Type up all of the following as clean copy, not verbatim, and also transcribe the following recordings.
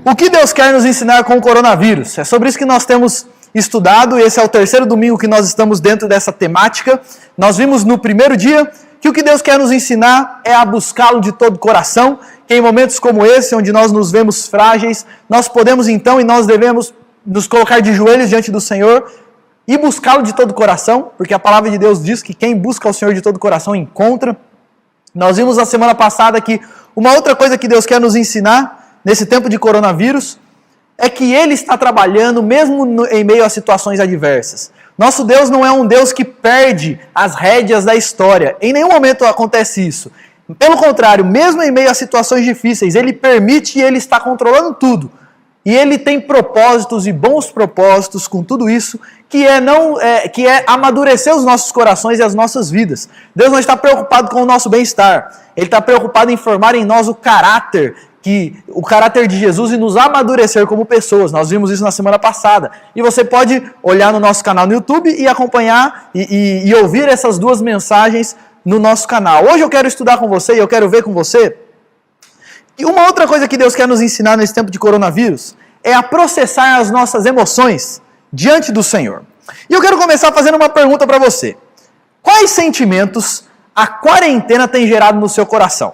O que Deus quer nos ensinar com o coronavírus? É sobre isso que nós temos estudado, e esse é o terceiro domingo que nós estamos dentro dessa temática. Nós vimos no primeiro dia que o que Deus quer nos ensinar é a buscá-lo de todo o coração, que em momentos como esse, onde nós nos vemos frágeis, nós podemos então e nós devemos nos colocar de joelhos diante do Senhor e buscá-lo de todo o coração, porque a palavra de Deus diz que quem busca o Senhor de todo o coração encontra. Nós vimos na semana passada que uma outra coisa que Deus quer nos ensinar nesse tempo de coronavírus é que Ele está trabalhando mesmo em meio a situações adversas. Nosso Deus não é um Deus que perde as rédeas da história. Em nenhum momento acontece isso. Pelo contrário, mesmo em meio a situações difíceis, Ele permite e Ele está controlando tudo. E Ele tem propósitos e bons propósitos com tudo isso, que é amadurecer os nossos corações e as nossas vidas. Deus não está preocupado com o nosso bem-estar. Ele está preocupado em formar em nós o caráter de Jesus e nos amadurecer como pessoas. Nós vimos isso na semana passada. E você pode olhar no nosso canal no YouTube e acompanhar e ouvir essas duas mensagens no nosso canal. Hoje eu quero estudar com você e eu quero ver com você. E uma outra coisa que Deus quer nos ensinar nesse tempo de coronavírus é a processar as nossas emoções diante do Senhor. E eu quero começar fazendo uma pergunta para você. Quais sentimentos a quarentena tem gerado no seu coração?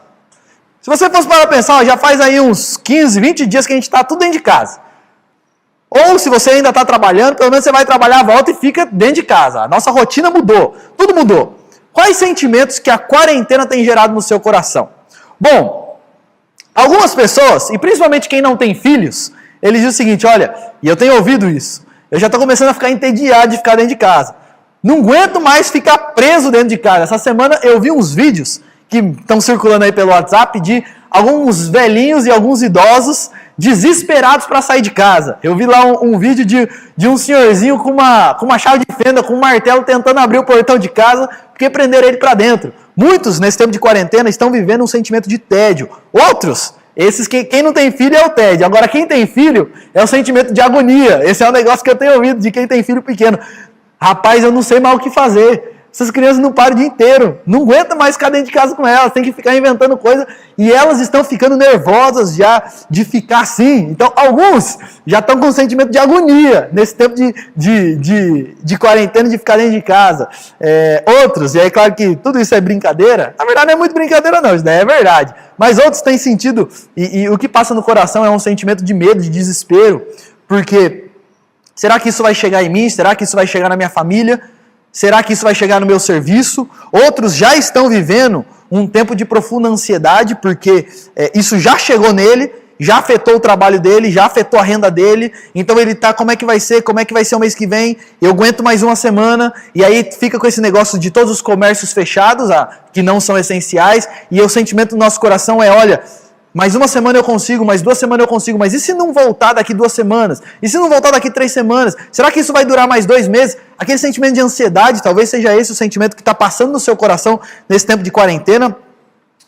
Se você fosse para pensar, já faz aí uns 15, 20 dias que a gente está tudo dentro de casa. Ou se você ainda está trabalhando, pelo menos você vai trabalhar, volta e fica dentro de casa. A nossa rotina mudou, tudo mudou. Quais sentimentos que a quarentena tem gerado no seu coração? Bom, algumas pessoas, e principalmente quem não tem filhos, eles dizem o seguinte, olha, e eu tenho ouvido isso, eu já estou começando a ficar entediado de ficar dentro de casa. Não aguento mais ficar preso dentro de casa. Essa semana eu vi uns vídeos que estão circulando aí pelo WhatsApp de alguns velhinhos e alguns idosos desesperados para sair de casa. Eu vi lá um vídeo de um senhorzinho com uma chave de fenda, com um martelo tentando abrir o portão de casa porque prenderam ele para dentro. Muitos, nesse tempo de quarentena, estão vivendo um sentimento de tédio. Outros, quem não tem filho é o tédio. Agora, quem tem filho é o sentimento de agonia. Esse é um negócio que eu tenho ouvido de quem tem filho pequeno. Rapaz, eu não sei mais o que fazer. Essas crianças não param o dia inteiro, não aguenta mais ficar dentro de casa com elas, tem que ficar inventando coisa, e elas estão ficando nervosas já de ficar assim. Então, alguns já estão com um sentimento de agonia nesse tempo de quarentena, de ficar dentro de casa. Outros, e aí claro que tudo isso é brincadeira, na verdade não é muito brincadeira não, isso daí é verdade, mas outros têm sentido, e o que passa no coração é um sentimento de medo, de desespero, porque será que isso vai chegar em mim? Será que isso vai chegar na minha família? Será que isso vai chegar no meu serviço? Outros já estão vivendo um tempo de profunda ansiedade, porque isso já chegou nele, já afetou o trabalho dele, já afetou a renda dele, então ele está, como é que vai ser o mês que vem? Eu aguento mais uma semana, e aí fica com esse negócio de todos os comércios fechados, que não são essenciais, e o sentimento do nosso coração é, olha, mais uma semana eu consigo, mais 2 semanas eu consigo, mas e se não voltar daqui 2 semanas? E se não voltar daqui 3 semanas? Será que isso vai durar mais 2 meses? Aquele sentimento de ansiedade, talvez seja esse o sentimento que está passando no seu coração nesse tempo de quarentena.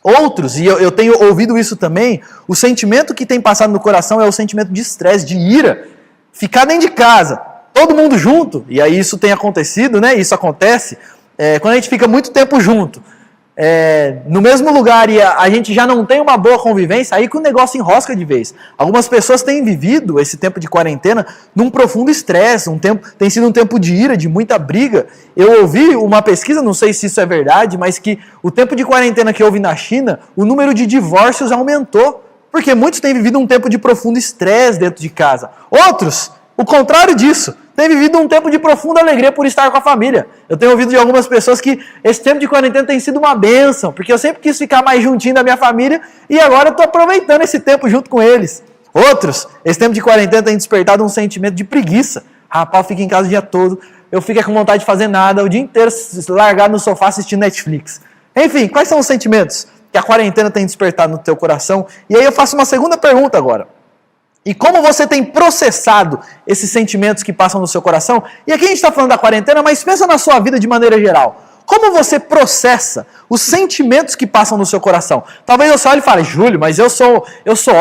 Outros, e eu tenho ouvido isso também, o sentimento que tem passado no coração é o sentimento de estresse, de ira. Ficar dentro de casa, todo mundo junto, e aí isso tem acontecido, né? Isso acontece quando a gente fica muito tempo junto. No mesmo lugar e a gente já não tem uma boa convivência, aí que o negócio enrosca de vez. Algumas pessoas têm vivido esse tempo de quarentena num profundo estresse, tem sido um tempo de ira, de muita briga. Eu ouvi uma pesquisa, não sei se isso é verdade, mas que o tempo de quarentena que houve na China, o número de divórcios aumentou, porque muitos têm vivido um tempo de profundo estresse dentro de casa. Outros, o contrário disso, tem vivido um tempo de profunda alegria por estar com a família. Eu tenho ouvido de algumas pessoas que esse tempo de quarentena tem sido uma bênção, porque eu sempre quis ficar mais juntinho da minha família e agora eu estou aproveitando esse tempo junto com eles. Outros, esse tempo de quarentena tem despertado um sentimento de preguiça. Rapaz, eu fico em casa o dia todo, eu fico com vontade de fazer nada, o dia inteiro largado no sofá assistindo Netflix. Enfim, quais são os sentimentos que a quarentena tem despertado no teu coração? E aí eu faço uma segunda pergunta agora. E como você tem processado esses sentimentos que passam no seu coração? E aqui a gente está falando da quarentena, mas pensa na sua vida de maneira geral. Como você processa os sentimentos que passam no seu coração? Talvez você olhe e fale, Júlio, mas eu sou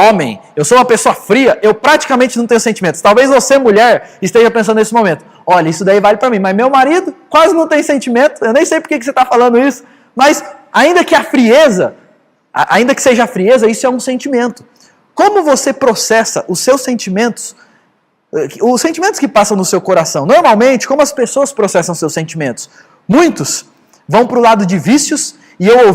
homem, eu sou uma pessoa fria, eu praticamente não tenho sentimentos. Talvez você, mulher, esteja pensando nesse momento, olha, isso daí vale para mim, mas meu marido quase não tem sentimento, eu nem sei por que você está falando isso, mas ainda que seja a frieza, isso é um sentimento. Como você processa os seus sentimentos, os sentimentos que passam no seu coração? Normalmente, como as pessoas processam seus sentimentos? Muitos vão para o lado de vícios, e eu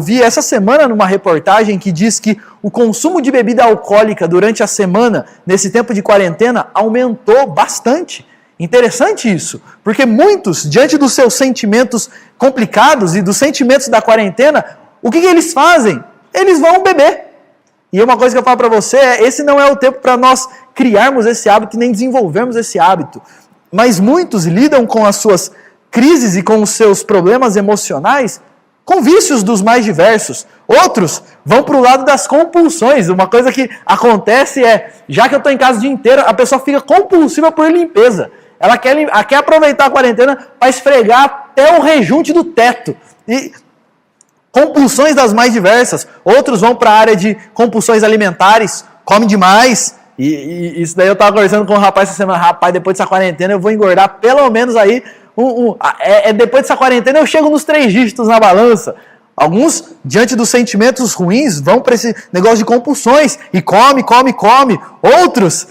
vi essa semana numa reportagem que diz que o consumo de bebida alcoólica durante a semana, nesse tempo de quarentena, aumentou bastante. Interessante isso, porque muitos, diante dos seus sentimentos complicados e dos sentimentos da quarentena, o que eles fazem? Eles vão beber. E uma coisa que eu falo para você esse não é o tempo para nós criarmos esse hábito e nem desenvolvermos esse hábito. Mas muitos lidam com as suas crises e com os seus problemas emocionais com vícios dos mais diversos. Outros vão para o lado das compulsões. Uma coisa que acontece já que eu estou em casa o dia inteiro, a pessoa fica compulsiva por limpeza. Ela quer aproveitar a quarentena para esfregar até o rejunte do teto. E compulsões das mais diversas. Outros vão para a área de compulsões alimentares, come demais. E isso daí eu estava conversando com um rapaz essa semana. Rapaz, depois dessa quarentena eu vou engordar pelo menos aí. Depois dessa quarentena eu chego nos 3 dígitos na balança. Alguns, diante dos sentimentos ruins, vão para esse negócio de compulsões. E come. Outros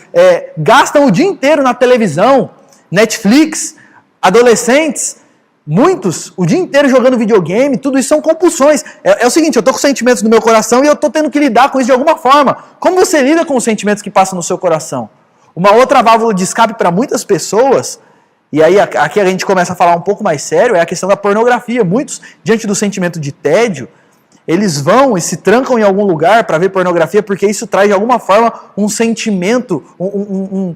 gastam o dia inteiro na televisão, Netflix, adolescentes. Muitos, o dia inteiro jogando videogame, tudo isso são compulsões. É o seguinte, eu estou com sentimentos no meu coração e eu estou tendo que lidar com isso de alguma forma. Como você lida com os sentimentos que passam no seu coração? Uma outra válvula de escape para muitas pessoas, e aí aqui a gente começa a falar um pouco mais sério, é a questão da pornografia. Muitos, diante do sentimento de tédio, eles vão e se trancam em algum lugar para ver pornografia, porque isso traz de alguma forma um sentimento, um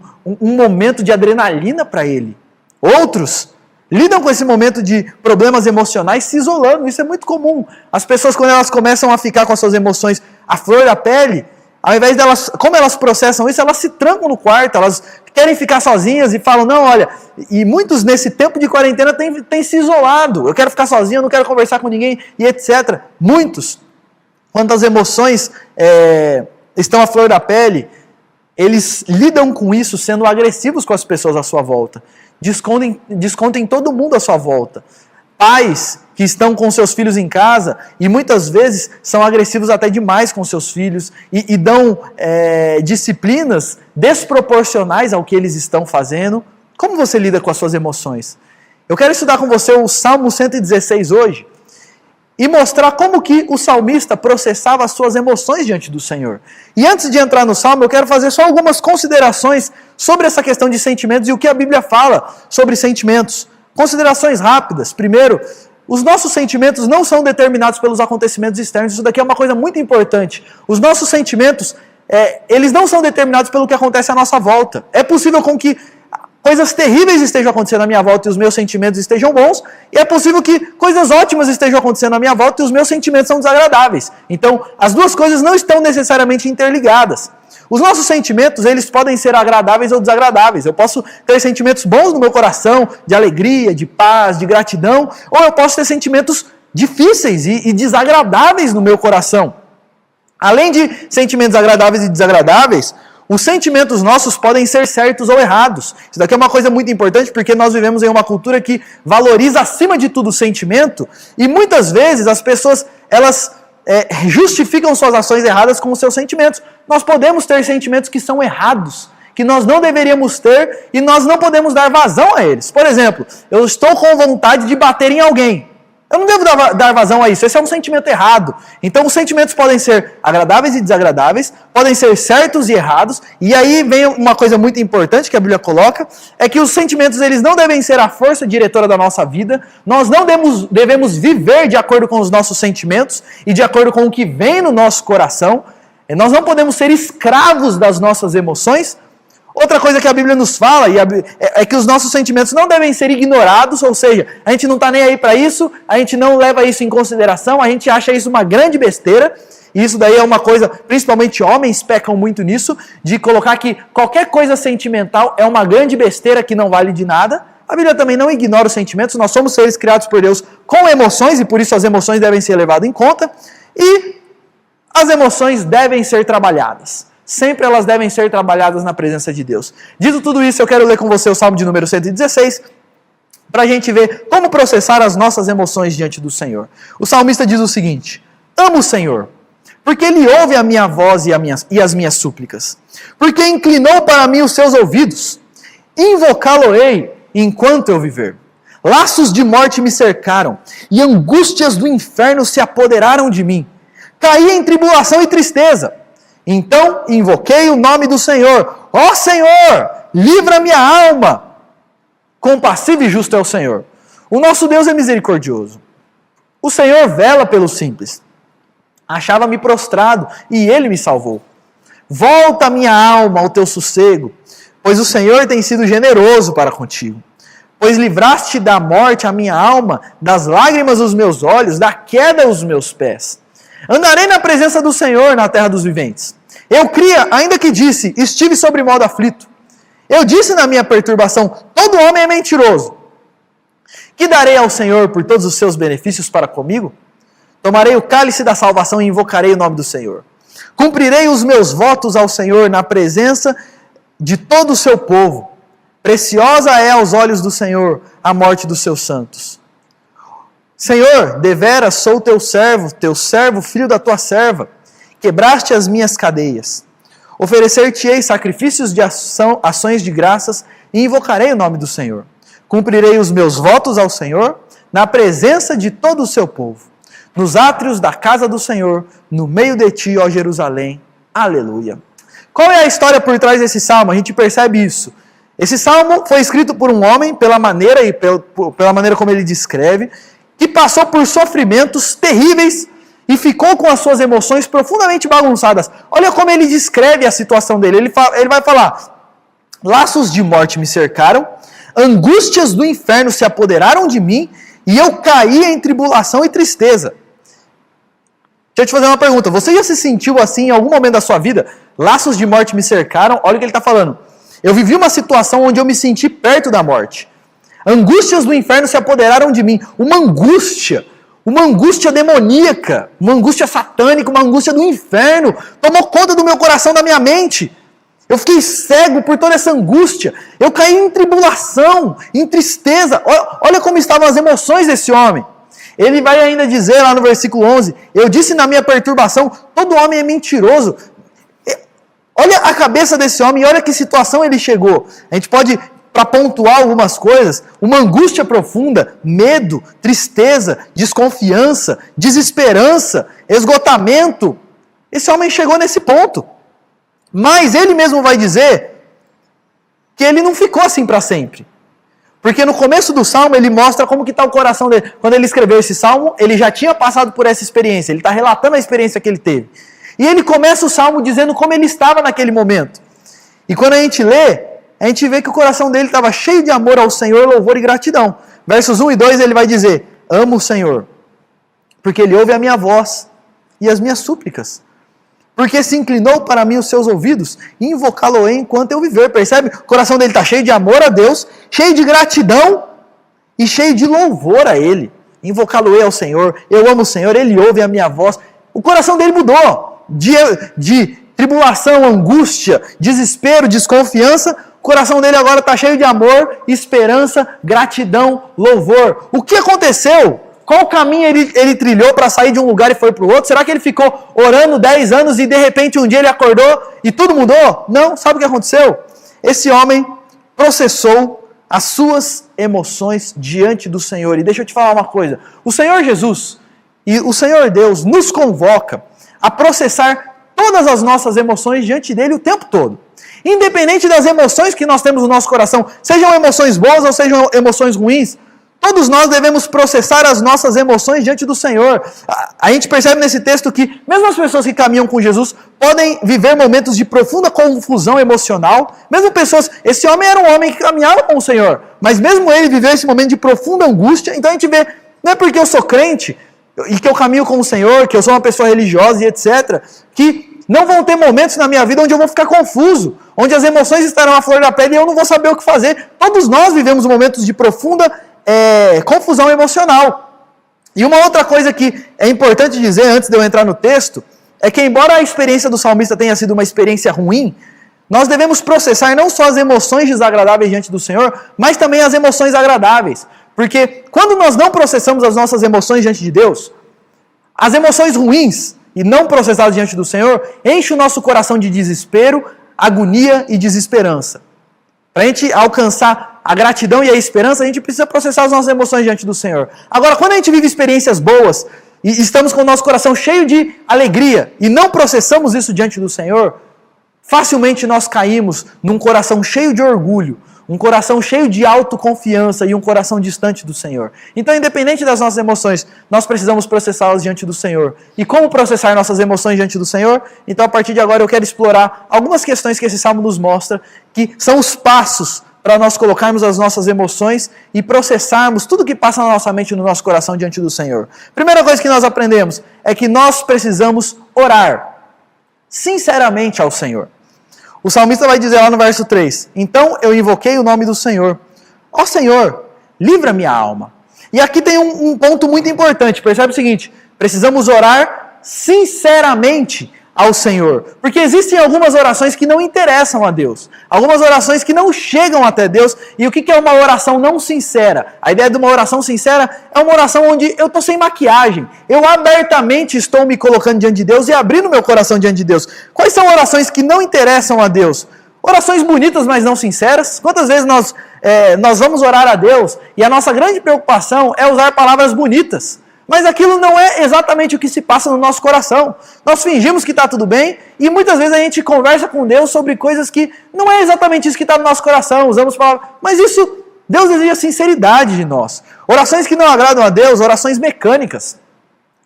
momento de adrenalina para ele. Outros lidam com esse momento de problemas emocionais se isolando. Isso é muito comum. As pessoas, quando elas começam a ficar com as suas emoções à flor da pele, ao invés delas, como elas processam isso, elas se trancam no quarto, elas querem ficar sozinhas e falam, não, olha, e muitos nesse tempo de quarentena têm se isolado. Eu quero ficar sozinho, eu não quero conversar com ninguém, e etc. Muitos, quando as emoções estão à flor da pele, eles lidam com isso sendo agressivos com as pessoas à sua volta. Descontem todo mundo à sua volta. Pais que estão com seus filhos em casa e muitas vezes são agressivos até demais com seus filhos e dão disciplinas desproporcionais ao que eles estão fazendo. Como você lida com as suas emoções? Eu quero estudar com você o Salmo 116 hoje e mostrar como que o salmista processava as suas emoções diante do Senhor. E antes de entrar no Salmo, eu quero fazer só algumas considerações sobre essa questão de sentimentos e o que a Bíblia fala sobre sentimentos. Considerações rápidas. Primeiro, os nossos sentimentos não são determinados pelos acontecimentos externos. Isso daqui é uma coisa muito importante. Os nossos sentimentos, eles não são determinados pelo que acontece à nossa volta. É possível com que coisas terríveis estejam acontecendo à minha volta e os meus sentimentos estejam bons, e é possível que coisas ótimas estejam acontecendo à minha volta e os meus sentimentos são desagradáveis. Então, as duas coisas não estão necessariamente interligadas. Os nossos sentimentos, eles podem ser agradáveis ou desagradáveis. Eu posso ter sentimentos bons no meu coração, de alegria, de paz, de gratidão, ou eu posso ter sentimentos difíceis e desagradáveis no meu coração. Além de sentimentos agradáveis e desagradáveis, os sentimentos nossos podem ser certos ou errados. Isso daqui é uma coisa muito importante porque nós vivemos em uma cultura que valoriza acima de tudo o sentimento e muitas vezes as pessoas, elas justificam suas ações erradas com os seus sentimentos. Nós podemos ter sentimentos que são errados, que nós não deveríamos ter e nós não podemos dar vazão a eles. Por exemplo, eu estou com vontade de bater em alguém. Eu não devo dar vazão a isso, esse é um sentimento errado. Então os sentimentos podem ser agradáveis e desagradáveis, podem ser certos e errados, e aí vem uma coisa muito importante que a Bíblia coloca, é que os sentimentos eles não devem ser a força diretora da nossa vida, nós não devemos viver de acordo com os nossos sentimentos e de acordo com o que vem no nosso coração, nós não podemos ser escravos das nossas emoções. Outra coisa que a Bíblia nos fala é que os nossos sentimentos não devem ser ignorados, ou seja, a gente não está nem aí para isso, a gente não leva isso em consideração, a gente acha isso uma grande besteira, e isso daí é uma coisa, principalmente homens pecam muito nisso, de colocar que qualquer coisa sentimental é uma grande besteira que não vale de nada. A Bíblia também não ignora os sentimentos, nós somos seres criados por Deus com emoções, e por isso as emoções devem ser levadas em conta, e as emoções devem ser trabalhadas. Sempre elas devem ser trabalhadas na presença de Deus. Dito tudo isso, eu quero ler com você o Salmo de número 116, para a gente ver como processar as nossas emoções diante do Senhor. O salmista diz o seguinte: amo o Senhor, porque ele ouve a minha voz e as minhas súplicas, porque inclinou para mim os seus ouvidos. Invocá-lo-ei enquanto eu viver. Laços de morte me cercaram, e angústias do inferno se apoderaram de mim. Caí em tribulação e tristeza. Então invoquei o nome do Senhor. Ó Senhor, livra minha alma. Compassivo e justo é o Senhor. O nosso Deus é misericordioso. O Senhor vela pelo simples. Achava-me prostrado, e Ele me salvou. Volta minha alma ao teu sossego, pois o Senhor tem sido generoso para contigo. Pois livraste da morte a minha alma, das lágrimas os meus olhos, da queda os meus pés. Andarei na presença do Senhor na terra dos viventes. Eu cria, ainda que disse, estive sobre modo aflito. Eu disse na minha perturbação, todo homem é mentiroso. Que darei ao Senhor por todos os seus benefícios para comigo? Tomarei o cálice da salvação e invocarei o nome do Senhor. Cumprirei os meus votos ao Senhor na presença de todo o seu povo. Preciosa é aos olhos do Senhor a morte dos seus santos. Senhor, deveras sou teu servo, filho da tua serva. Quebraste as minhas cadeias. Oferecer-te-ei sacrifícios de ações de graças e invocarei o nome do Senhor. Cumprirei os meus votos ao Senhor na presença de todo o seu povo. Nos átrios da casa do Senhor, no meio de ti, ó Jerusalém. Aleluia. Qual é a história por trás desse salmo? A gente percebe isso. Esse salmo foi escrito por um homem, pela maneira como ele descreve, que passou por sofrimentos terríveis e ficou com as suas emoções profundamente bagunçadas. Olha como ele descreve a situação dele. Ele vai falar, laços de morte me cercaram, angústias do inferno se apoderaram de mim, e eu caí em tribulação e tristeza. Deixa eu te fazer uma pergunta. Você já se sentiu assim em algum momento da sua vida? Laços de morte me cercaram. Olha o que ele está falando. Eu vivi uma situação onde eu me senti perto da morte. Angústias do inferno se apoderaram de mim. Uma angústia demoníaca, uma angústia satânica, uma angústia do inferno tomou conta do meu coração, da minha mente. Eu fiquei cego por toda essa angústia. Eu caí em tribulação, em tristeza. Olha como estavam as emoções desse homem. Ele vai ainda dizer lá no versículo 11, eu disse na minha perturbação, todo homem é mentiroso. Olha a cabeça desse homem e olha que situação ele chegou. A gente pode, para pontuar algumas coisas, uma angústia profunda, medo, tristeza, desconfiança, desesperança, esgotamento. Esse homem chegou nesse ponto. Mas ele mesmo vai dizer que ele não ficou assim para sempre. Porque no começo do salmo ele mostra como que está o coração dele. Quando ele escreveu esse salmo, ele já tinha passado por essa experiência. Ele está relatando a experiência que ele teve. E ele começa o salmo dizendo como ele estava naquele momento. E quando a gente lê, a gente vê que o coração dele estava cheio de amor ao Senhor, louvor e gratidão. Versos 1 e 2 ele vai dizer, amo o Senhor, porque ele ouve a minha voz e as minhas súplicas. Porque se inclinou para mim os seus ouvidos, e invocá-lo-ei enquanto eu viver. Percebe? O coração dele está cheio de amor a Deus, cheio de gratidão e cheio de louvor a Ele. Invocá-lo-ei ao Senhor, eu amo o Senhor, Ele ouve a minha voz. O coração dele mudou de tribulação, angústia, desespero, desconfiança. O coração dele agora está cheio de amor, esperança, gratidão, louvor. O que aconteceu? Qual caminho ele trilhou para sair de um lugar e foi para o outro? Será que ele ficou orando 10 anos e de repente um dia ele acordou e tudo mudou? Não, sabe o que aconteceu? Esse homem processou as suas emoções diante do Senhor. E deixa eu te falar uma coisa. O Senhor Jesus e o Senhor Deus nos convoca a processar todas as nossas emoções diante dele o tempo todo. Independente das emoções que nós temos no nosso coração, sejam emoções boas ou sejam emoções ruins, todos nós devemos processar as nossas emoções diante do Senhor. A gente percebe nesse texto que mesmo as pessoas que caminham com Jesus podem viver momentos de profunda confusão emocional. Mesmo pessoas, esse homem era um homem que caminhava com o Senhor, mas mesmo ele viveu esse momento de profunda angústia. Então a gente vê, não é porque eu sou crente e que eu caminho com o Senhor, que eu sou uma pessoa religiosa e etc., que não vão ter momentos na minha vida onde eu vou ficar confuso, onde as emoções estarão à flor da pele e eu não vou saber o que fazer. Todos nós vivemos momentos de profunda confusão emocional. E uma outra coisa que é importante dizer antes de eu entrar no texto, é que embora a experiência do salmista tenha sido uma experiência ruim, nós devemos processar não só as emoções desagradáveis diante do Senhor, mas também as emoções agradáveis. Porque quando nós não processamos as nossas emoções diante de Deus, as emoções ruins e não processados diante do Senhor, enche o nosso coração de desespero, agonia e desesperança. Para a gente alcançar a gratidão e a esperança, a gente precisa processar as nossas emoções diante do Senhor. Agora, quando a gente vive experiências boas e estamos com o nosso coração cheio de alegria e não processamos isso diante do Senhor, facilmente nós caímos num coração cheio de orgulho, um coração cheio de autoconfiança e um coração distante do Senhor. Então, independente das nossas emoções, nós precisamos processá-las diante do Senhor. E como processar nossas emoções diante do Senhor? Então, a partir de agora, eu quero explorar algumas questões que esse salmo nos mostra, que são os passos para nós colocarmos as nossas emoções e processarmos tudo que passa na nossa mente e no nosso coração diante do Senhor. Primeira coisa que nós aprendemos é que nós precisamos orar sinceramente ao Senhor. O salmista vai dizer lá no verso 3, então eu invoquei o nome do Senhor. Ó Senhor, livra minha alma. E aqui tem um ponto muito importante, percebe o seguinte, precisamos orar sinceramente ao Senhor. Porque existem algumas orações que não interessam a Deus. Algumas orações que não chegam até Deus. E o que é uma oração não sincera? A ideia de uma oração sincera é uma oração onde eu estou sem maquiagem. Eu abertamente estou me colocando diante de Deus e abrindo meu coração diante de Deus. Quais são orações que não interessam a Deus? Orações bonitas, mas não sinceras. Quantas vezes nós vamos orar a Deus e a nossa grande preocupação é usar palavras bonitas. Mas aquilo não é exatamente o que se passa no nosso coração. Nós fingimos que está tudo bem e muitas vezes a gente conversa com Deus sobre coisas que não é exatamente isso que está no nosso coração. Usamos palavras, mas isso, Deus exige a sinceridade de nós. Orações que não agradam a Deus, orações mecânicas.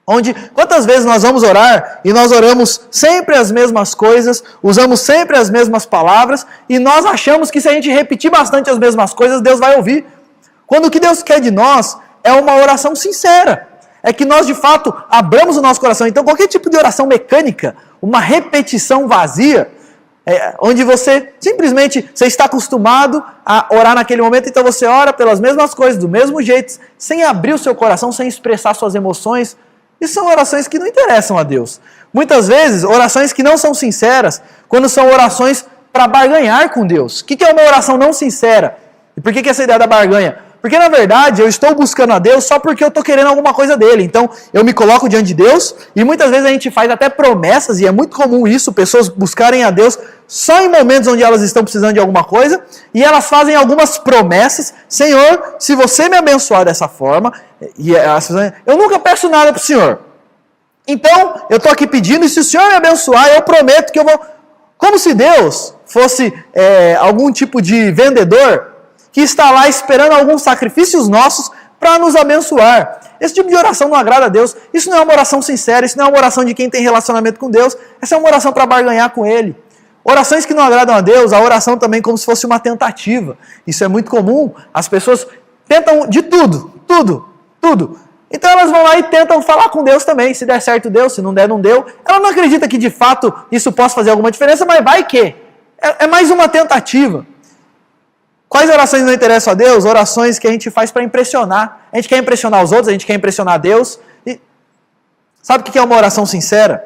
Onde, quantas vezes nós vamos orar e nós oramos sempre as mesmas coisas, usamos sempre as mesmas palavras e nós achamos que se a gente repetir bastante as mesmas coisas, Deus vai ouvir. Quando o que Deus quer de nós é uma oração sincera. É que nós, de fato, abramos o nosso coração. Então, qualquer tipo de oração mecânica, uma repetição vazia, onde você simplesmente você está acostumado a orar naquele momento, então você ora pelas mesmas coisas, do mesmo jeito, sem abrir o seu coração, sem expressar suas emoções. Isso são orações que não interessam a Deus. Muitas vezes, orações que não são sinceras, quando são orações para barganhar com Deus. O que é uma oração não sincera? E por que essa ideia da barganha? Porque, na verdade, eu estou buscando a Deus só porque eu estou querendo alguma coisa dele. Então, eu me coloco diante de Deus e muitas vezes a gente faz até promessas, e é muito comum isso, pessoas buscarem a Deus só em momentos onde elas estão precisando de alguma coisa, e elas fazem algumas promessas. Senhor, se você me abençoar dessa forma, eu nunca peço nada para o Senhor. Então, eu estou aqui pedindo, e se o Senhor me abençoar, eu prometo que eu vou... Como se Deus fosse algum tipo de vendedor que está lá esperando alguns sacrifícios nossos para nos abençoar. Esse tipo de oração não agrada a Deus. Isso não é uma oração sincera, isso não é uma oração de quem tem relacionamento com Deus. Essa é uma oração para barganhar com Ele. Orações que não agradam a Deus, a oração também como se fosse uma tentativa. Isso é muito comum. As pessoas tentam de tudo. Então elas vão lá e tentam falar com Deus também. Se der certo, deu. Se não der, não deu. Ela não acredita que de fato isso possa fazer alguma diferença, mas vai que. É mais uma tentativa. Quais orações não interessam a Deus? Orações que a gente faz para impressionar. A gente quer impressionar os outros, a gente quer impressionar Deus. E sabe o que é uma oração sincera?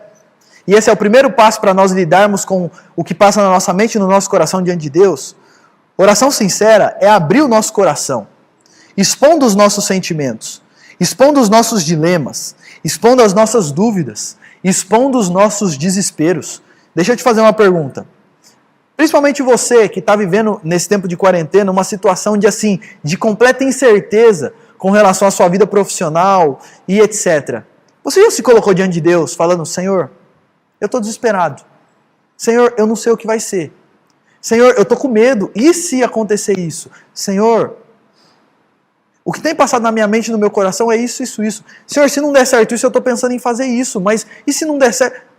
E esse é o primeiro passo para nós lidarmos com o que passa na nossa mente e no nosso coração diante de Deus. Oração sincera é abrir o nosso coração, expondo os nossos sentimentos, expondo os nossos dilemas, expondo as nossas dúvidas, expondo os nossos desesperos. Deixa eu te fazer uma pergunta. Principalmente você que está vivendo nesse tempo de quarentena uma situação de completa incerteza com relação à sua vida profissional e etc. Você já se colocou diante de Deus falando, Senhor, eu estou desesperado. Senhor, eu não sei o que vai ser. Senhor, eu estou com medo. E se acontecer isso? Senhor, o que tem passado na minha mente e no meu coração é isso. Senhor, se não der certo isso, eu estou pensando em fazer isso. Mas e se não der certo?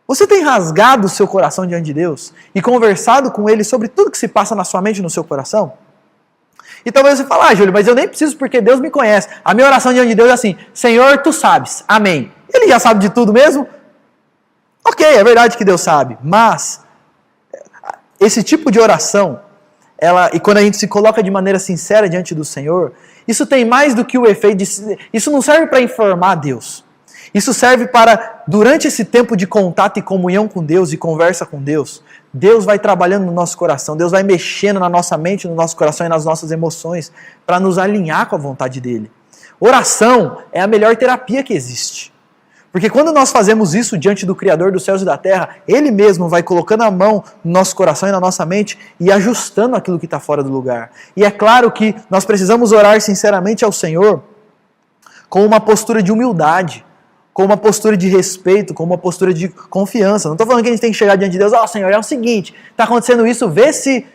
Você tem rasgado o seu coração diante de Deus e conversado com Ele sobre tudo que se passa na sua mente e no seu coração? E talvez você fale, Júlio, mas eu nem preciso porque Deus me conhece. A minha oração diante de Deus é assim, Senhor, Tu sabes, amém. Ele já sabe de tudo mesmo? Ok, é verdade que Deus sabe, mas esse tipo de oração, e quando a gente se coloca de maneira sincera diante do Senhor, isso tem mais do que o efeito isso não serve para informar Deus. Isso serve para, durante esse tempo de contato e comunhão com Deus e conversa com Deus, Deus vai trabalhando no nosso coração, Deus vai mexendo na nossa mente, no nosso coração e nas nossas emoções, para nos alinhar com a vontade dele. Oração é a melhor terapia que existe. Porque quando nós fazemos isso diante do Criador dos céus e da terra, Ele mesmo vai colocando a mão no nosso coração e na nossa mente e ajustando aquilo que está fora do lugar. E é claro que nós precisamos orar sinceramente ao Senhor com uma postura de humildade, com uma postura de respeito, com uma postura de confiança. Não estou falando que a gente tem que chegar diante de Deus, Senhor, é o seguinte, está acontecendo isso, vê se...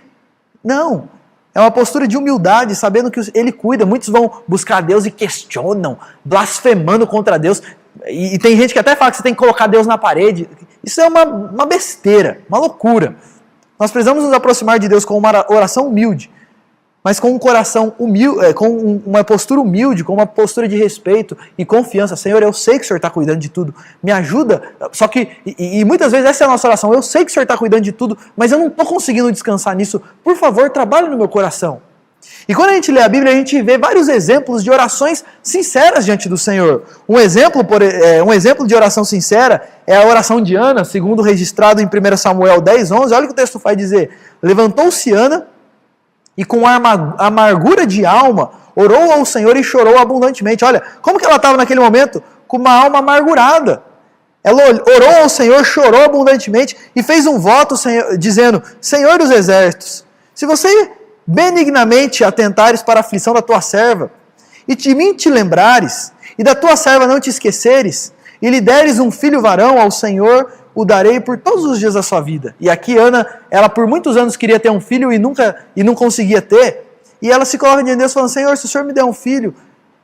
Não, é uma postura de humildade, sabendo que Ele cuida. Muitos vão buscar Deus e questionam, blasfemando contra Deus. E tem gente que até fala que você tem que colocar Deus na parede. Isso é uma besteira, uma loucura. Nós precisamos nos aproximar de Deus com uma oração humilde, mas com um coração humilde, com uma postura humilde, com uma postura de respeito e confiança. Senhor, eu sei que o Senhor está cuidando de tudo, me ajuda. Só que, e muitas vezes essa é a nossa oração, eu sei que o Senhor está cuidando de tudo, mas eu não estou conseguindo descansar nisso. Por favor, trabalhe no meu coração. E quando a gente lê a Bíblia, a gente vê vários exemplos de orações sinceras diante do Senhor. Um exemplo de oração sincera é a oração de Ana, segundo registrado em 1 Samuel 10:11. Olha o que o texto vai dizer. Levantou-se Ana e com amargura de alma orou ao Senhor e chorou abundantemente. Olha, como que ela estava naquele momento? Com uma alma amargurada. Ela orou ao Senhor, chorou abundantemente e fez um voto dizendo: Senhor dos exércitos, se você benignamente atentares para a aflição da tua serva, e de mim te lembrares, e da tua serva não te esqueceres, e lhe deres um filho varão, ao Senhor o darei por todos os dias da sua vida. E aqui Ana, ela por muitos anos queria ter um filho e não conseguia ter, e ela se coloca diante de Deus falando: Senhor, se o Senhor me der um filho,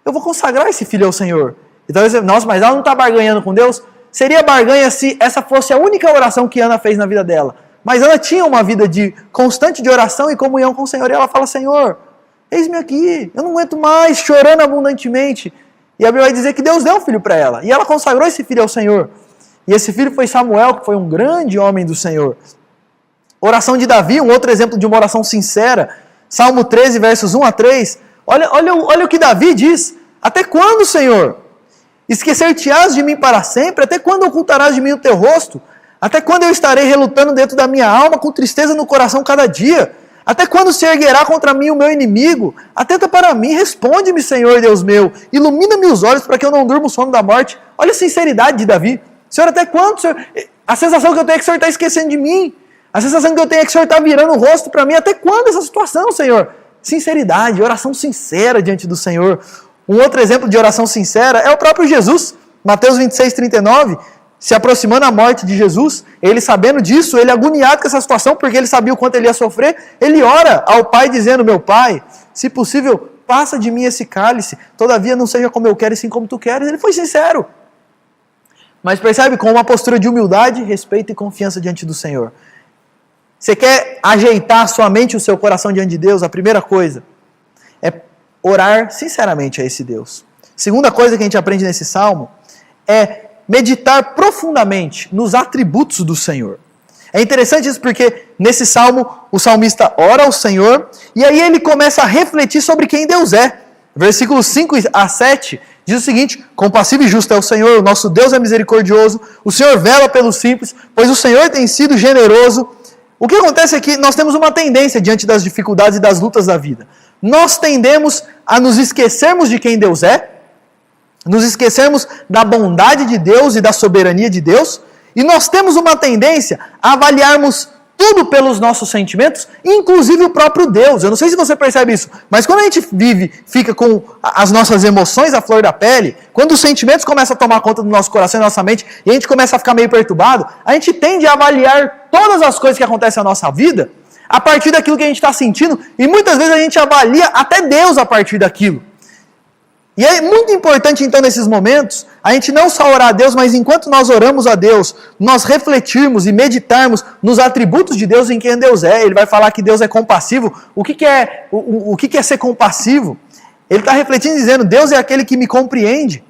eu vou consagrar esse filho ao Senhor. E talvez, nossa, mas ela não está barganhando com Deus? Seria barganha se essa fosse a única oração que Ana fez na vida dela. Mas ela tinha uma vida constante de oração e comunhão com o Senhor. E ela fala: Senhor, eis-me aqui, eu não aguento mais, chorando abundantemente. E a Bíblia vai dizer que Deus deu um filho para ela. E ela consagrou esse filho ao Senhor. E esse filho foi Samuel, que foi um grande homem do Senhor. Oração de Davi, um outro exemplo de uma oração sincera. Salmo 13, versos 1-3. Olha o que Davi diz. Até quando, Senhor? Esquecer-te-ás de mim para sempre? Até quando ocultarás de mim o teu rosto? Até quando eu estarei relutando dentro da minha alma, com tristeza no coração cada dia? Até quando se erguerá contra mim o meu inimigo? Atenta para mim, responde-me, Senhor Deus meu. Ilumina-me os olhos para que eu não durma o sono da morte. Olha a sinceridade de Davi. Senhor, até quando, Senhor? A sensação que eu tenho é que o Senhor está esquecendo de mim. A sensação que eu tenho é que o Senhor está virando o rosto para mim. Até quando essa situação, Senhor? Sinceridade, oração sincera diante do Senhor. Um outro exemplo de oração sincera é o próprio Jesus. Mateus 26:39. Se aproximando a morte de Jesus, ele sabendo disso, ele agoniado com essa situação, porque ele sabia o quanto ele ia sofrer, ele ora ao Pai dizendo: meu Pai, se possível, passa de mim esse cálice, todavia não seja como eu quero, e sim como tu queres. Ele foi sincero. Mas percebe, com uma postura de humildade, respeito e confiança diante do Senhor. Você quer ajeitar a sua mente e o seu coração diante de Deus? A primeira coisa é orar sinceramente a esse Deus. Segunda coisa que a gente aprende nesse salmo é meditar profundamente nos atributos do Senhor. É interessante isso porque nesse salmo o salmista ora ao Senhor e aí ele começa a refletir sobre quem Deus é. Versículos 5-7 diz o seguinte: compassivo e justo é o Senhor, o nosso Deus é misericordioso, o Senhor vela pelos simples, pois o Senhor tem sido generoso. O que acontece é que nós temos uma tendência diante das dificuldades e das lutas da vida. Nós tendemos a nos esquecermos de quem Deus é, nos esquecermos da bondade de Deus e da soberania de Deus, e nós temos uma tendência a avaliarmos tudo pelos nossos sentimentos, inclusive o próprio Deus. Eu não sei se você percebe isso, mas quando a gente fica com as nossas emoções à flor da pele, quando os sentimentos começam a tomar conta do nosso coração e da nossa mente, e a gente começa a ficar meio perturbado, a gente tende a avaliar todas as coisas que acontecem na nossa vida a partir daquilo que a gente está sentindo, e muitas vezes a gente avalia até Deus a partir daquilo. E é muito importante, então, nesses momentos, a gente não só orar a Deus, mas enquanto nós oramos a Deus, nós refletirmos e meditarmos nos atributos de Deus, em quem Deus é. Ele vai falar que Deus é compassivo. O que é ser compassivo? Ele está refletindo e dizendo: Deus é aquele que me compreende.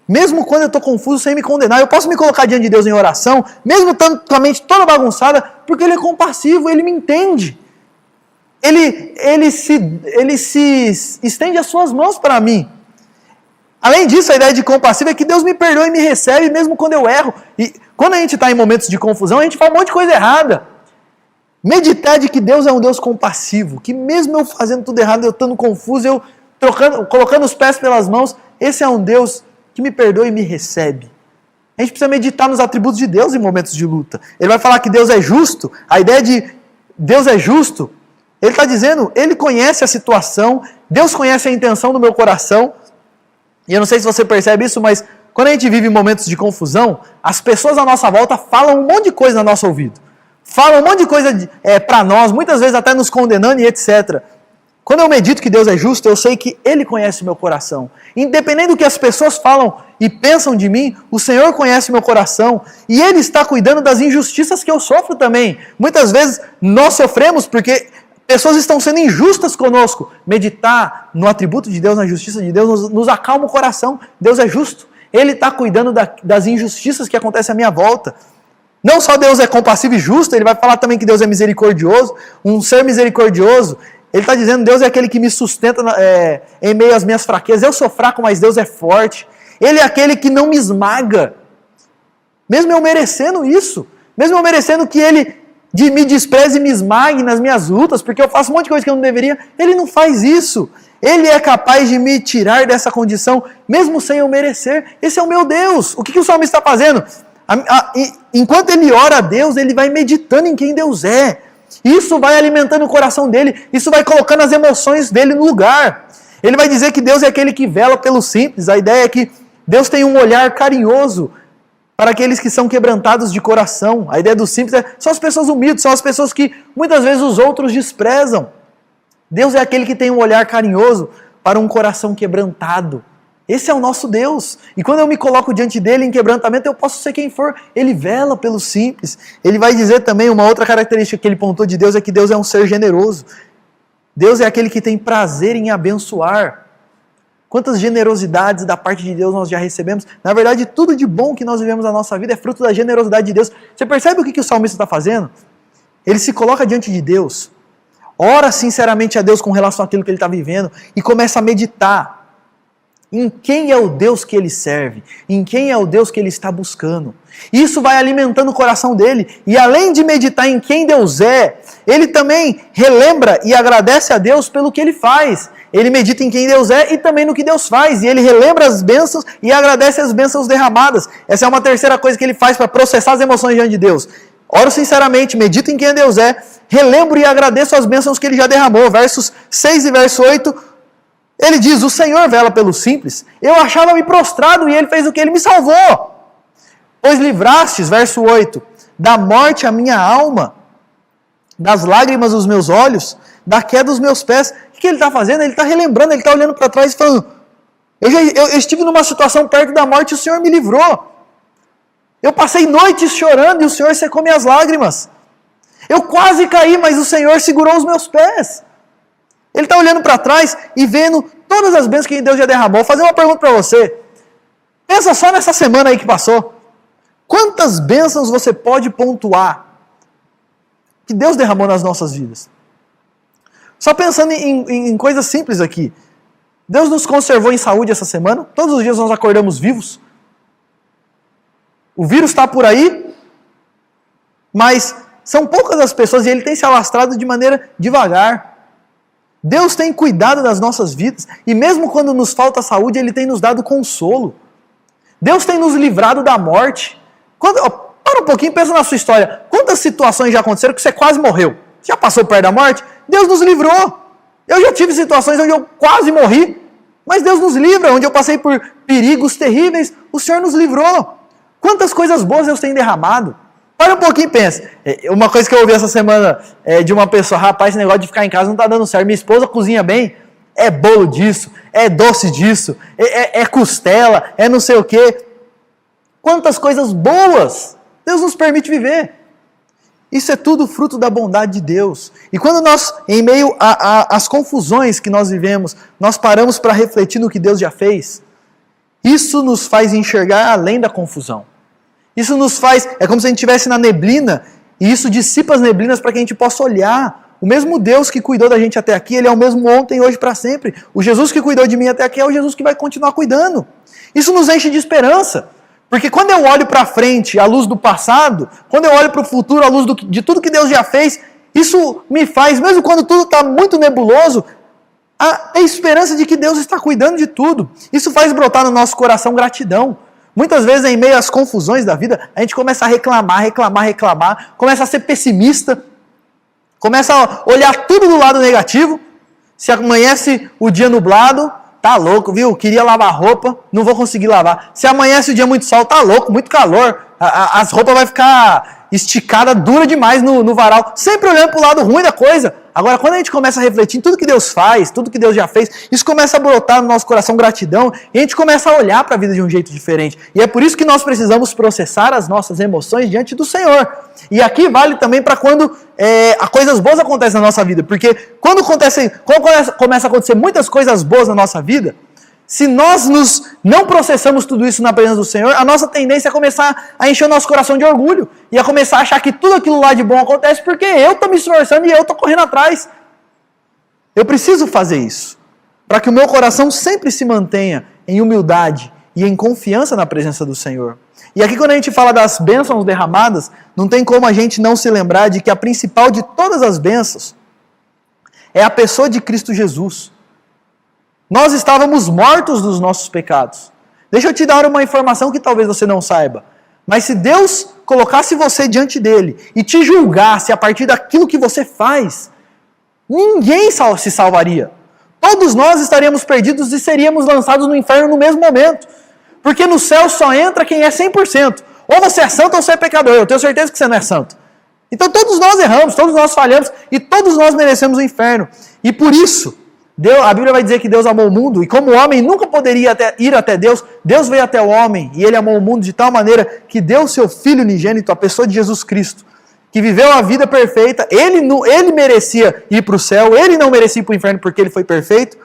Mesmo quando eu estou confuso, sem me condenar. Eu posso me colocar diante de Deus em oração, mesmo estando com a mente toda bagunçada, porque Ele é compassivo, Ele me entende. Ele se estende as suas mãos para mim. Além disso, a ideia de compassivo é que Deus me perdoa e me recebe mesmo quando eu erro. E quando a gente está em momentos de confusão, a gente faz um monte de coisa errada. Meditar de que Deus é um Deus compassivo, que mesmo eu fazendo tudo errado, eu estando confuso, eu colocando os pés pelas mãos, esse é um Deus que me perdoa e me recebe. A gente precisa meditar nos atributos de Deus em momentos de luta. Ele vai falar que Deus é justo. A ideia de Deus é justo, ele está dizendo, ele conhece a situação, Deus conhece a intenção do meu coração. E eu não sei se você percebe isso, mas quando a gente vive momentos de confusão, as pessoas à nossa volta falam um monte de coisa no nosso ouvido. Falam um monte de coisa para nós, muitas vezes até nos condenando e etc. Quando eu medito que Deus é justo, eu sei que Ele conhece o meu coração. Independente do que as pessoas falam e pensam de mim, o Senhor conhece o meu coração. E Ele está cuidando das injustiças que eu sofro também. Muitas vezes nós sofremos porque pessoas estão sendo injustas conosco. Meditar no atributo de Deus, na justiça de Deus, nos acalma o coração. Deus é justo. Ele está cuidando das injustiças que acontecem à minha volta. Não só Deus é compassivo e justo, Ele vai falar também que Deus é misericordioso. Um ser misericordioso, Ele está dizendo, Deus é aquele que me sustenta em meio às minhas fraquezas. Eu sou fraco, mas Deus é forte. Ele é aquele que não me esmaga. Mesmo eu merecendo isso. Mesmo eu merecendo que Ele me despreze e me esmague nas minhas lutas, porque eu faço um monte de coisa que eu não deveria. Ele não faz isso. Ele é capaz de me tirar dessa condição, mesmo sem eu merecer. Esse é o meu Deus. O que o salmista está fazendo? Enquanto ele ora a Deus, ele vai meditando em quem Deus é. Isso vai alimentando o coração dele, isso vai colocando as emoções dele no lugar. Ele vai dizer que Deus é aquele que vela pelo simples. A ideia é que Deus tem um olhar carinhoso para aqueles que são quebrantados de coração. A ideia do simples são as pessoas humildes, são as pessoas que muitas vezes os outros desprezam. Deus é aquele que tem um olhar carinhoso para um coração quebrantado. Esse é o nosso Deus. E quando eu me coloco diante dele em quebrantamento, eu posso ser quem for. Ele vela pelo simples. Ele vai dizer também, uma outra característica que ele pontuou de Deus é que Deus é um ser generoso. Deus é aquele que tem prazer em abençoar. Quantas generosidades da parte de Deus nós já recebemos. Na verdade, tudo de bom que nós vivemos na nossa vida é fruto da generosidade de Deus. Você percebe o que o salmista está fazendo? Ele se coloca diante de Deus, ora sinceramente a Deus com relação àquilo que ele está vivendo e começa a meditar em quem é o Deus que ele serve, em quem é o Deus que ele está buscando. Isso vai alimentando o coração dele, e além de meditar em quem Deus é, ele também relembra e agradece a Deus pelo que ele faz. Ele medita em quem Deus é e também no que Deus faz, e ele relembra as bênçãos e agradece as bênçãos derramadas. Essa é uma terceira coisa que ele faz para processar as emoções diante de Deus. Oro sinceramente, medito em quem Deus é, relembro e agradeço as bênçãos que ele já derramou. Versos 6 e verso 8, ele diz, o Senhor vela pelo simples, eu achava-me prostrado e ele fez o que? Ele me salvou. Pois livrastes, verso 8, da morte a minha alma, das lágrimas dos meus olhos, da queda dos meus pés. O que ele está fazendo? Ele está relembrando, ele está olhando para trás e falando, eu estive numa situação perto da morte e o Senhor me livrou. Eu passei noites chorando e o Senhor secou minhas lágrimas. Eu quase caí, mas o Senhor segurou os meus pés. Ele está olhando para trás e vendo todas as bênçãos que Deus já derramou. Vou fazer uma pergunta para você. Pensa só nessa semana aí que passou. Quantas bênçãos você pode pontuar que Deus derramou nas nossas vidas? Só pensando em coisas simples aqui. Deus nos conservou em saúde essa semana. Todos os dias nós acordamos vivos. O vírus está por aí, mas são poucas as pessoas e ele tem se alastrado de maneira devagar. Deus tem cuidado das nossas vidas e mesmo quando nos falta saúde, Ele tem nos dado consolo. Deus tem nos livrado da morte. Para um pouquinho, pensa na sua história. Quantas situações já aconteceram que você quase morreu? Já passou perto da morte? Deus nos livrou. Eu já tive situações onde eu quase morri, mas Deus nos livra. Onde eu passei por perigos terríveis, o Senhor nos livrou. Quantas coisas boas Deus tem derramado. Para um pouquinho e pensa. Uma coisa que eu ouvi essa semana de uma pessoa, rapaz, esse negócio de ficar em casa não está dando certo. Minha esposa cozinha bem, é bolo disso, é doce disso, é costela, é não sei o quê. Quantas coisas boas Deus nos permite viver. Isso é tudo fruto da bondade de Deus. E quando nós, em meio às confusões que nós vivemos, nós paramos para refletir no que Deus já fez, isso nos faz enxergar além da confusão. Isso nos faz, é como se a gente estivesse na neblina, e isso dissipa as neblinas para que a gente possa olhar. O mesmo Deus que cuidou da gente até aqui, Ele é o mesmo ontem, hoje, para sempre. O Jesus que cuidou de mim até aqui é o Jesus que vai continuar cuidando. Isso nos enche de esperança. Porque quando eu olho para frente, à luz do passado, quando eu olho para o futuro, à luz de tudo que Deus já fez, isso me faz, mesmo quando tudo está muito nebuloso, a esperança de que Deus está cuidando de tudo. Isso faz brotar no nosso coração gratidão. Muitas vezes, em meio às confusões da vida, a gente começa a reclamar, começa a ser pessimista, começa a olhar tudo do lado negativo. Se amanhece o dia nublado, tá louco, viu? Queria lavar roupa, não vou conseguir lavar. Se amanhece o dia muito sol, tá louco, muito calor. As roupas vão ficar esticada, dura demais no varal. Sempre olhando para o lado ruim da coisa. Agora, quando a gente começa a refletir em tudo que Deus faz, tudo que Deus já fez, isso começa a brotar no nosso coração gratidão e a gente começa a olhar para a vida de um jeito diferente. E é por isso que nós precisamos processar as nossas emoções diante do Senhor. E aqui vale também para quando coisas boas acontecem na nossa vida. Porque quando começa a acontecer muitas coisas boas na nossa vida, se nós não processamos tudo isso na presença do Senhor, a nossa tendência é começar a encher o nosso coração de orgulho e a começar a achar que tudo aquilo lá de bom acontece porque eu estou me esforçando e eu estou correndo atrás. Eu preciso fazer isso para que o meu coração sempre se mantenha em humildade e em confiança na presença do Senhor. E aqui quando a gente fala das bênçãos derramadas, não tem como a gente não se lembrar de que a principal de todas as bênçãos é a pessoa de Cristo Jesus. Nós estávamos mortos dos nossos pecados. Deixa eu te dar uma informação que talvez você não saiba. Mas se Deus colocasse você diante dele e te julgasse a partir daquilo que você faz, ninguém se salvaria. Todos nós estaríamos perdidos e seríamos lançados no inferno no mesmo momento. Porque no céu só entra quem é 100%. Ou você é santo ou você é pecador. Eu tenho certeza que você não é santo. Então todos nós erramos, todos nós falhamos e todos nós merecemos o inferno. E por isso, a Bíblia vai dizer que Deus amou o mundo, e como o homem nunca poderia ir até Deus, Deus veio até o homem, e ele amou o mundo de tal maneira que deu o seu Filho unigênito, a pessoa de Jesus Cristo, que viveu a vida perfeita. Ele merecia ir para o céu, ele não merecia ir para o inferno porque ele foi perfeito,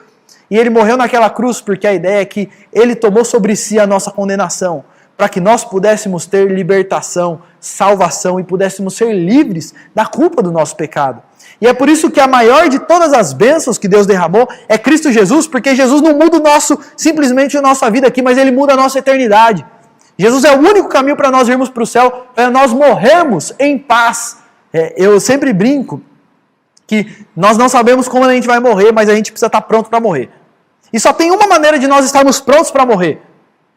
e ele morreu naquela cruz porque a ideia é que ele tomou sobre si a nossa condenação, para que nós pudéssemos ter libertação, salvação e pudéssemos ser livres da culpa do nosso pecado. E é por isso que a maior de todas as bênçãos que Deus derramou é Cristo Jesus, porque Jesus não muda simplesmente a nossa vida aqui, mas Ele muda a nossa eternidade. Jesus é o único caminho para nós irmos para o céu, para nós morrermos em paz. Eu sempre brinco que nós não sabemos como a gente vai morrer, mas a gente precisa estar pronto para morrer. E só tem uma maneira de nós estarmos prontos para morrer.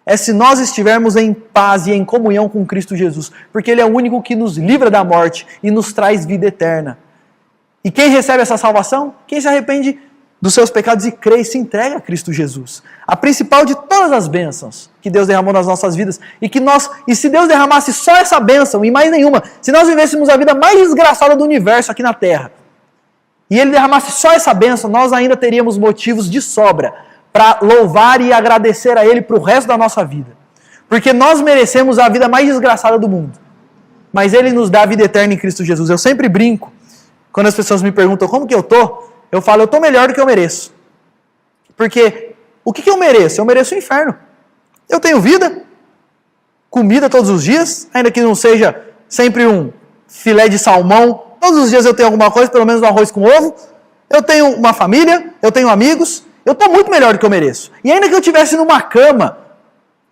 É se nós estivermos em paz e em comunhão com Cristo Jesus, porque Ele é o único que nos livra da morte e nos traz vida eterna. E quem recebe essa salvação? Quem se arrepende dos seus pecados e crê e se entrega a Cristo Jesus. A principal de todas as bênçãos que Deus derramou nas nossas vidas. E se Deus derramasse só essa bênção e mais nenhuma, se nós vivêssemos a vida mais desgraçada do universo aqui na Terra, e Ele derramasse só essa bênção, nós ainda teríamos motivos de sobra para louvar e agradecer a Ele para o resto da nossa vida. Porque nós merecemos a vida mais desgraçada do mundo. Mas Ele nos dá a vida eterna em Cristo Jesus. Eu sempre brinco, quando as pessoas me perguntam como que eu falo, eu estou melhor do que eu mereço. Porque o que eu mereço? Eu mereço o inferno. Eu tenho vida, comida todos os dias, ainda que não seja sempre um filé de salmão. Todos os dias eu tenho alguma coisa, pelo menos um arroz com ovo. Eu tenho uma família, eu tenho amigos. Eu estou muito melhor do que eu mereço. E ainda que eu estivesse numa cama,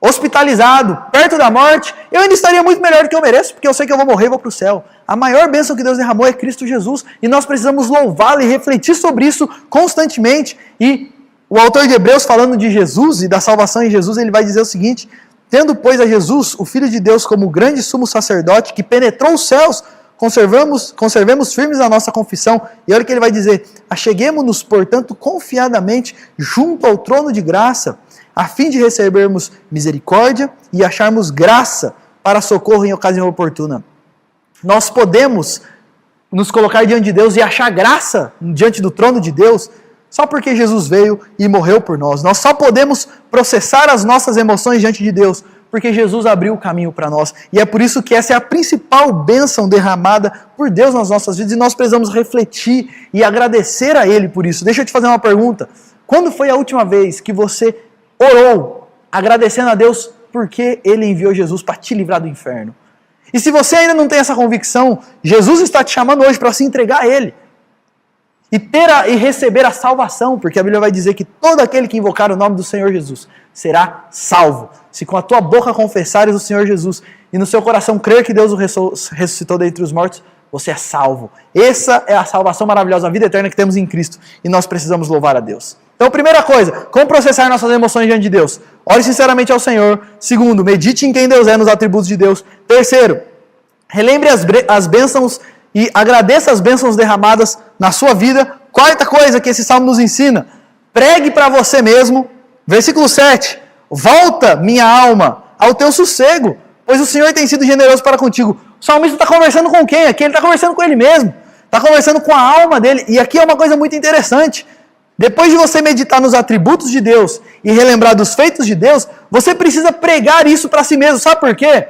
hospitalizado, perto da morte, eu ainda estaria muito melhor do que eu mereço, porque eu sei que eu vou morrer e vou para o céu. A maior bênção que Deus derramou é Cristo Jesus, e nós precisamos louvá-lo e refletir sobre isso constantemente. E o autor de Hebreus, falando de Jesus e da salvação em Jesus, ele vai dizer o seguinte: tendo, pois, a Jesus, o Filho de Deus, como grande sumo sacerdote, que penetrou os céus, conservemos firmes a nossa confissão. E olha o que ele vai dizer: acheguemo-nos, portanto, confiadamente junto ao trono de graça, a fim de recebermos misericórdia e acharmos graça para socorro em ocasião oportuna. Nós podemos nos colocar diante de Deus e achar graça diante do trono de Deus só porque Jesus veio e morreu por nós. Nós só podemos processar as nossas emoções diante de Deus porque Jesus abriu o caminho para nós. E é por isso que essa é a principal bênção derramada por Deus nas nossas vidas, e nós precisamos refletir e agradecer a Ele por isso. Deixa eu te fazer uma pergunta. Quando foi a última vez que você orou agradecendo a Deus porque Ele enviou Jesus para te livrar do inferno? E se você ainda não tem essa convicção, Jesus está te chamando hoje para se entregar a Ele e receber a salvação, porque a Bíblia vai dizer que todo aquele que invocar o nome do Senhor Jesus será salvo. Se com a tua boca confessares o Senhor Jesus e no seu coração crer que Deus o ressuscitou dentre os mortos, você é salvo. Essa é a salvação maravilhosa, a vida eterna que temos em Cristo. E nós precisamos louvar a Deus. Então, primeira coisa, como processar nossas emoções diante de Deus? Ore sinceramente ao Senhor. Segundo, medite em quem Deus é, nos atributos de Deus. Terceiro, relembre as bênçãos e agradeça as bênçãos derramadas na sua vida. Quarta coisa que esse salmo nos ensina, pregue para você mesmo. Versículo 7, volta minha alma ao teu sossego, pois o Senhor tem sido generoso para contigo. O salmista está conversando com quem aqui? Ele está conversando com ele mesmo. Está conversando com a alma dele. E aqui é uma coisa muito interessante. Depois de você meditar nos atributos de Deus e relembrar dos feitos de Deus, você precisa pregar isso para si mesmo. Sabe por quê?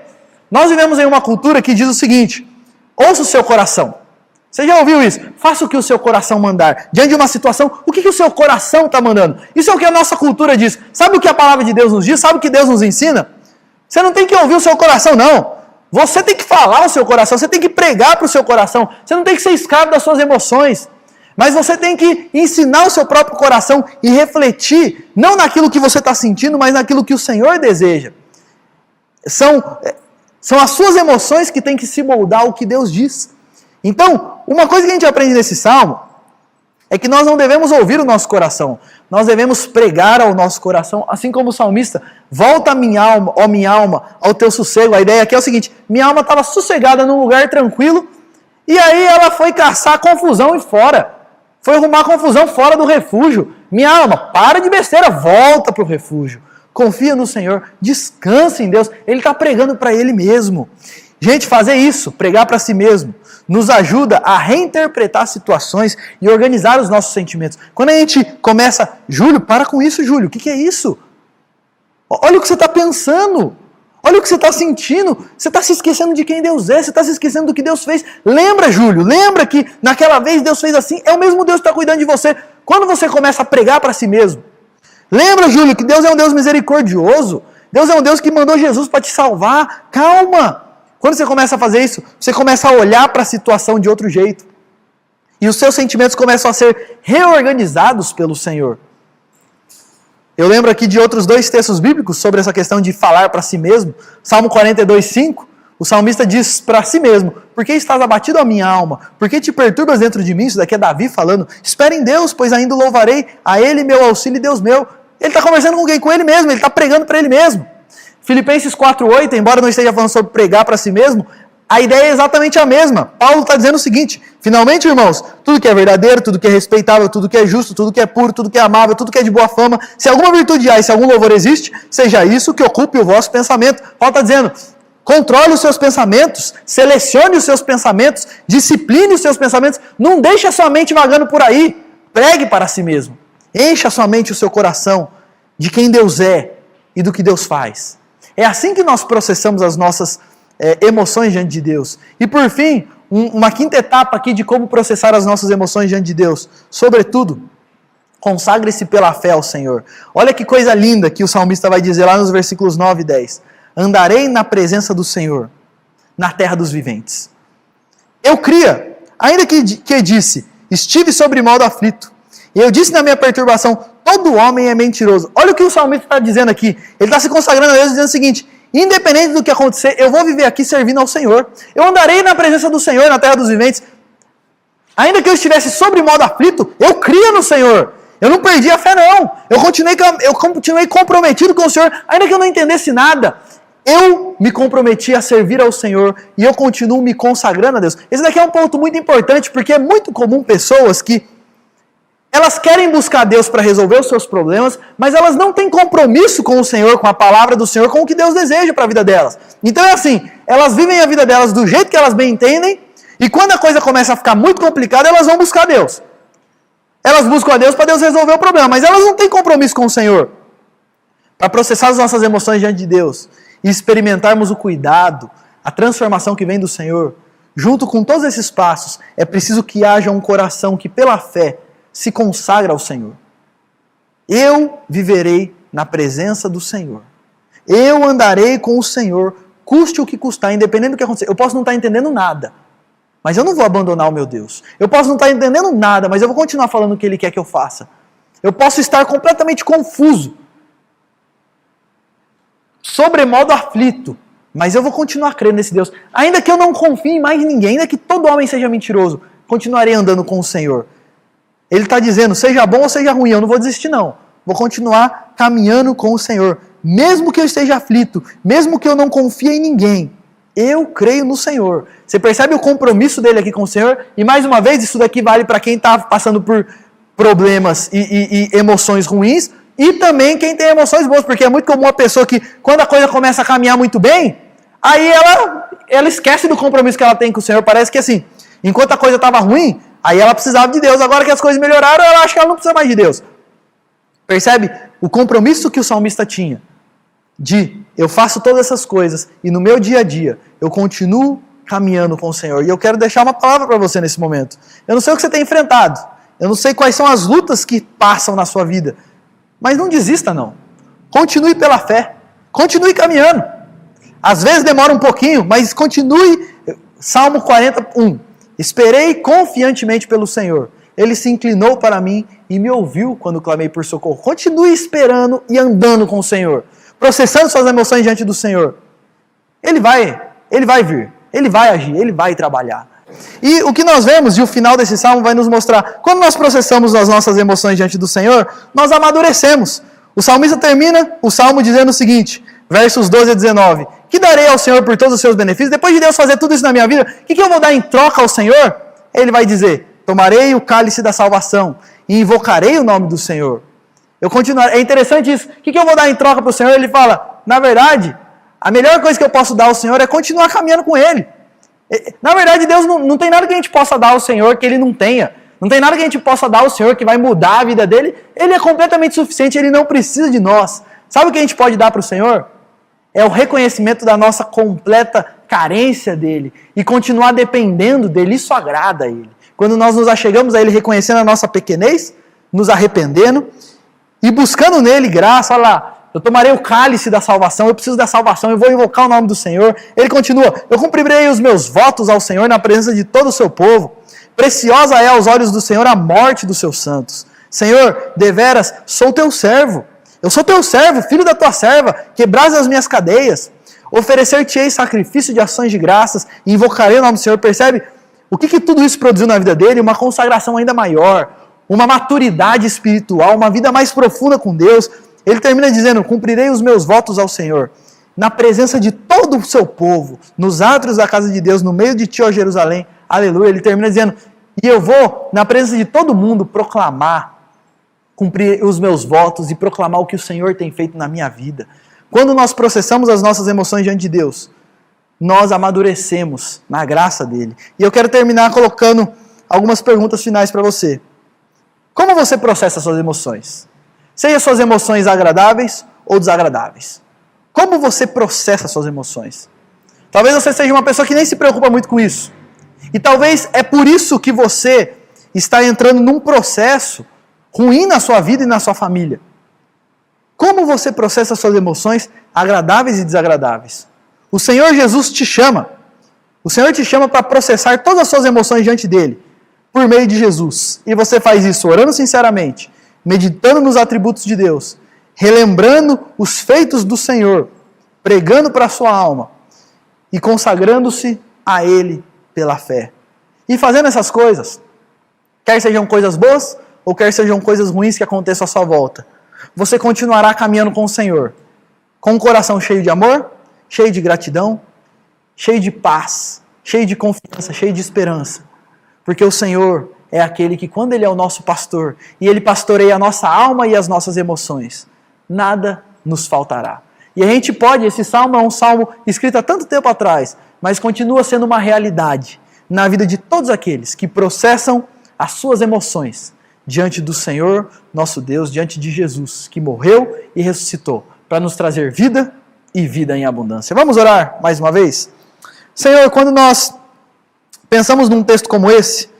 Nós vivemos em uma cultura que diz o seguinte, ouça o seu coração. Você já ouviu isso? Faça o que o seu coração mandar. Diante de uma situação, o que o seu coração está mandando? Isso é o que a nossa cultura diz. Sabe o que a palavra de Deus nos diz? Sabe o que Deus nos ensina? Você não tem que ouvir o seu coração, não. Você tem que falar o seu coração, você tem que pregar para o seu coração. Você não tem que ser escravo das suas emoções. Mas você tem que ensinar o seu próprio coração e refletir, não naquilo que você está sentindo, mas naquilo que o Senhor deseja. São as suas emoções que têm que se moldar ao que Deus diz. Então, uma coisa que a gente aprende nesse salmo é que nós não devemos ouvir o nosso coração, nós devemos pregar ao nosso coração, assim como o salmista, volta minha alma, ó minha alma, ao teu sossego. A ideia aqui é o seguinte, minha alma estava sossegada num lugar tranquilo, e aí ela foi caçar confusão e fora. Foi arrumar confusão fora do refúgio. Minha alma, para de besteira, volta para o refúgio. Confia no Senhor, descansa em Deus. Ele está pregando para Ele mesmo. Gente, fazer isso, pregar para si mesmo, nos ajuda a reinterpretar situações e organizar os nossos sentimentos. Quando a gente começa, Júlio, para com isso, Júlio, o que é isso? Olha o que você está pensando. Olha o que você está sentindo. Você está se esquecendo de quem Deus é. Você está se esquecendo do que Deus fez. Lembra, Júlio. Lembra que naquela vez Deus fez assim. É o mesmo Deus que está cuidando de você. Quando você começa a pregar para si mesmo. Lembra, Júlio, que Deus é um Deus misericordioso. Deus é um Deus que mandou Jesus para te salvar. Calma. Quando você começa a fazer isso, você começa a olhar para a situação de outro jeito. E os seus sentimentos começam a ser reorganizados pelo Senhor. Eu lembro aqui de outros dois textos bíblicos sobre essa questão de falar para si mesmo. Salmo 42:5, o salmista diz para si mesmo, por que estás abatido a minha alma? Por que te perturbas dentro de mim? Isso daqui é Davi falando. Espera em Deus, pois ainda louvarei a Ele meu auxílio e Deus meu. Ele está conversando com quem? Com Ele mesmo, ele está pregando para Ele mesmo. Filipenses 4:8, embora não esteja falando sobre pregar para si mesmo, a ideia é exatamente a mesma. Paulo está dizendo o seguinte, finalmente, irmãos, tudo que é verdadeiro, tudo que é respeitável, tudo que é justo, tudo que é puro, tudo que é amável, tudo que é de boa fama, se alguma virtude há e se algum louvor existe, seja isso que ocupe o vosso pensamento. Paulo está dizendo, controle os seus pensamentos, selecione os seus pensamentos, discipline os seus pensamentos, não deixe a sua mente vagando por aí, pregue para si mesmo. Encha a sua mente e o seu coração de quem Deus é e do que Deus faz. É assim que nós processamos as nossas emoções diante de Deus. E por fim, uma quinta etapa aqui de como processar as nossas emoções diante de Deus. Sobretudo, consagre-se pela fé ao Senhor. Olha que coisa linda que o salmista vai dizer lá nos versículos 9 e 10. Andarei na presença do Senhor, na terra dos viventes. Eu cria, ainda que disse, estive sobre modo aflito. E eu disse na minha perturbação, todo homem é mentiroso. Olha o que o salmista está dizendo aqui. Ele está se consagrando a Deus dizendo o seguinte, independente do que acontecer, eu vou viver aqui servindo ao Senhor. Eu andarei na presença do Senhor, na terra dos viventes. Ainda que eu estivesse sobre modo aflito, eu cria no Senhor. Eu não perdi a fé, não. Eu continuei comprometido com o Senhor, ainda que eu não entendesse nada. Eu me comprometi a servir ao Senhor e eu continuo me consagrando a Deus. Esse daqui é um ponto muito importante, porque é muito comum pessoas que elas querem buscar Deus para resolver os seus problemas, mas elas não têm compromisso com o Senhor, com a palavra do Senhor, com o que Deus deseja para a vida delas. Então é assim, elas vivem a vida delas do jeito que elas bem entendem, e quando a coisa começa a ficar muito complicada, elas vão buscar Deus. Elas buscam a Deus para Deus resolver o problema, mas elas não têm compromisso com o Senhor. Para processar as nossas emoções diante de Deus, e experimentarmos o cuidado, a transformação que vem do Senhor, junto com todos esses passos, é preciso que haja um coração que pela fé se consagra ao Senhor. Eu viverei na presença do Senhor. Eu andarei com o Senhor, custe o que custar, independente do que acontecer. Eu posso não estar entendendo nada, mas eu não vou abandonar o meu Deus. Eu posso não estar entendendo nada, mas eu vou continuar falando o que Ele quer que eu faça. Eu posso estar completamente confuso, sobremodo aflito, Mas eu vou continuar crendo nesse Deus. Ainda que eu não confie em mais ninguém, ainda que todo homem seja mentiroso, continuarei andando com o Senhor. Ele está dizendo, seja bom ou seja ruim, eu não vou desistir não. Vou continuar caminhando com o Senhor. Mesmo que eu esteja aflito, mesmo que eu não confie em ninguém, eu creio no Senhor. Você percebe o compromisso dele aqui com o Senhor? E mais uma vez, isso daqui vale para quem está passando por problemas e emoções ruins, e também quem tem emoções boas, porque é muito comum a pessoa que, quando a coisa começa a caminhar muito bem, aí ela esquece do compromisso que ela tem com o Senhor. Parece que assim, enquanto a coisa estava ruim, aí ela precisava de Deus. Agora que as coisas melhoraram, ela acha que ela não precisa mais de Deus. Percebe o compromisso que o salmista tinha? De, eu faço todas essas coisas e no meu dia a dia eu continuo caminhando com o Senhor. E eu quero deixar uma palavra para você nesse momento. Eu não sei o que você tem enfrentado. Eu não sei quais são as lutas que passam na sua vida. Mas não desista não. Continue pela fé. Continue caminhando. Às vezes demora um pouquinho, mas continue. Salmo 41. Esperei confiantemente pelo Senhor. Ele se inclinou para mim e me ouviu quando clamei por socorro. Continue esperando e andando com o Senhor. Processando suas emoções diante do Senhor. Ele vai vir. Ele vai agir. Ele vai trabalhar. E o que nós vemos, e o final desse salmo vai nos mostrar, quando nós processamos as nossas emoções diante do Senhor, nós amadurecemos. O salmista termina o salmo dizendo o seguinte, versos 12 a 19, que darei ao Senhor por todos os seus benefícios? Depois de Deus fazer tudo isso na minha vida, o que eu vou dar em troca ao Senhor? Ele vai dizer, tomarei o cálice da salvação e invocarei o nome do Senhor. Eu continuarei. É interessante isso. O que eu vou dar em troca para o Senhor? Ele fala, na verdade, a melhor coisa que eu posso dar ao Senhor é continuar caminhando com Ele. Na verdade, Deus não tem nada que a gente possa dar ao Senhor que Ele não tenha. Não tem nada que a gente possa dar ao Senhor que vai mudar a vida dele. Ele é completamente suficiente, Ele não precisa de nós. Sabe o que a gente pode dar para o Senhor? É o reconhecimento da nossa completa carência dEle e continuar dependendo dEle. Isso agrada a Ele. Quando nós nos achegamos a Ele reconhecendo a nossa pequenez, nos arrependendo e buscando nele graça, olha lá, eu tomarei o cálice da salvação, eu preciso da salvação, eu vou invocar o nome do Senhor. Ele continua, eu cumprirei os meus votos ao Senhor na presença de todo o seu povo. Preciosa é aos olhos do Senhor a morte dos seus santos. Senhor, deveras, sou teu servo. Eu sou teu servo, filho da tua serva, quebrais as minhas cadeias. Oferecer-te-ei sacrifício de ações de graças e invocarei o nome do Senhor. Percebe o que tudo isso produziu na vida dele? Uma consagração ainda maior, uma maturidade espiritual, uma vida mais profunda com Deus. Ele termina dizendo, cumprirei os meus votos ao Senhor, na presença de todo o seu povo, nos átrios da casa de Deus, no meio de ti, ó Jerusalém, aleluia. Ele termina dizendo, e eu vou, na presença de todo mundo, proclamar, cumprir os meus votos e proclamar o que o Senhor tem feito na minha vida. Quando nós processamos as nossas emoções diante de Deus, nós amadurecemos na graça dele. E eu quero terminar colocando algumas perguntas finais para você. Como você processa suas emoções? Seja suas emoções agradáveis ou desagradáveis. Como você processa suas emoções? Talvez você seja uma pessoa que nem se preocupa muito com isso. E talvez é por isso que você está entrando num processo ruim na sua vida e na sua família. Como você processa suas emoções agradáveis e desagradáveis? O Senhor Jesus te chama. O Senhor te chama para processar todas as suas emoções diante dele, por meio de Jesus. E você faz isso orando sinceramente, meditando nos atributos de Deus, relembrando os feitos do Senhor, pregando para a sua alma e consagrando-se a Ele pela fé. E fazendo essas coisas, quer sejam coisas boas ou quer sejam coisas ruins que aconteçam à sua volta, você continuará caminhando com o Senhor, com um coração cheio de amor, cheio de gratidão, cheio de paz, cheio de confiança, cheio de esperança. Porque o Senhor é aquele que, quando Ele é o nosso pastor, e Ele pastoreia a nossa alma e as nossas emoções, nada nos faltará. E a gente pode, esse salmo é um salmo escrito há tanto tempo atrás, mas continua sendo uma realidade na vida de todos aqueles que processam as suas emoções diante do Senhor, nosso Deus, diante de Jesus, que morreu e ressuscitou, para nos trazer vida e vida em abundância. Vamos orar mais uma vez? Senhor, quando nós pensamos num texto como esse,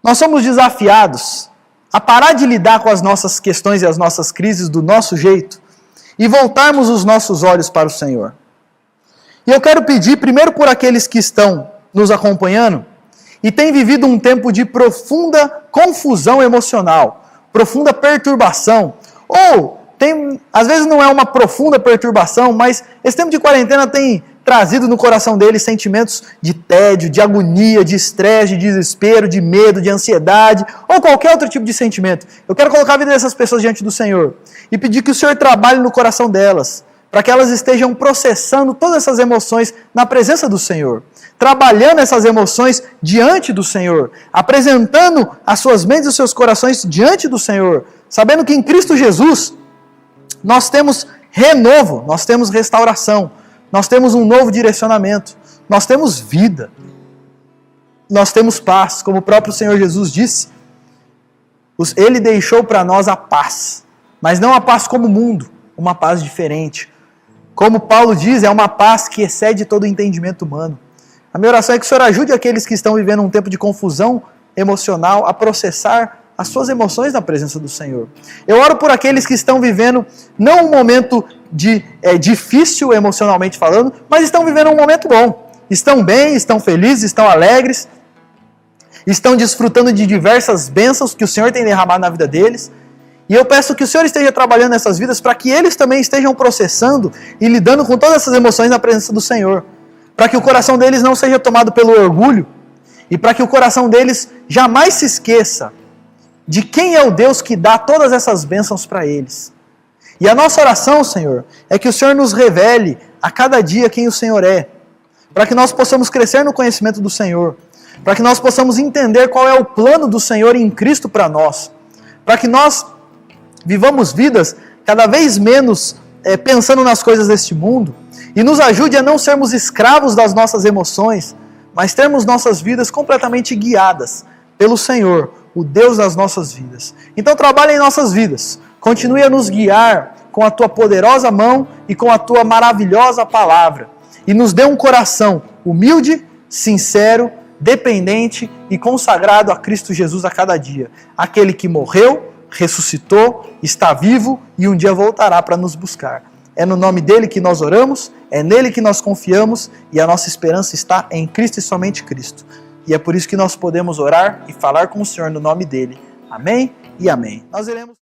nós somos desafiados a parar de lidar com as nossas questões e as nossas crises do nosso jeito e voltarmos os nossos olhos para o Senhor. E eu quero pedir, primeiro por aqueles que estão nos acompanhando e têm vivido um tempo de profunda confusão emocional, profunda perturbação, ou às vezes não é uma profunda perturbação, mas esse tempo de quarentena tem trazido no coração deles sentimentos de tédio, de agonia, de estresse, de desespero, de medo, de ansiedade, ou qualquer outro tipo de sentimento. Eu quero colocar a vida dessas pessoas diante do Senhor e pedir que o Senhor trabalhe no coração delas, para que elas estejam processando todas essas emoções na presença do Senhor, trabalhando essas emoções diante do Senhor, apresentando as suas mentes e os seus corações diante do Senhor, sabendo que em Cristo Jesus nós temos renovo, nós temos restauração, nós temos um novo direcionamento, nós temos vida, nós temos paz, como o próprio Senhor Jesus disse. Ele deixou para nós a paz, mas não a paz como o mundo, uma paz diferente. Como Paulo diz, é uma paz que excede todo o entendimento humano. A minha oração é que o Senhor ajude aqueles que estão vivendo um tempo de confusão emocional a processar as suas emoções na presença do Senhor. Eu oro por aqueles que estão vivendo não um momento difícil emocionalmente falando, mas estão vivendo um momento bom. Estão bem, estão felizes, estão alegres, estão desfrutando de diversas bênçãos que o Senhor tem derramado na vida deles. E eu peço que o Senhor esteja trabalhando nessas vidas para que eles também estejam processando e lidando com todas essas emoções na presença do Senhor. Para que o coração deles não seja tomado pelo orgulho e para que o coração deles jamais se esqueça de quem é o Deus que dá todas essas bênçãos para eles. E a nossa oração, Senhor, é que o Senhor nos revele a cada dia quem o Senhor é, para que nós possamos crescer no conhecimento do Senhor, para que nós possamos entender qual é o plano do Senhor em Cristo para nós, para que nós vivamos vidas cada vez menos pensando nas coisas deste mundo e nos ajude a não sermos escravos das nossas emoções, mas termos nossas vidas completamente guiadas pelo Senhor, o Deus das nossas vidas. Então trabalhe em nossas vidas, continue a nos guiar com a Tua poderosa mão e com a Tua maravilhosa palavra e nos dê um coração humilde, sincero, dependente e consagrado a Cristo Jesus a cada dia, aquele que morreu, ressuscitou, está vivo e um dia voltará para nos buscar. É no nome dele que nós oramos, é nele que nós confiamos e a nossa esperança está em Cristo e somente Cristo. E é por isso que nós podemos orar e falar com o Senhor no nome dele. Amém e amém. Nós iremos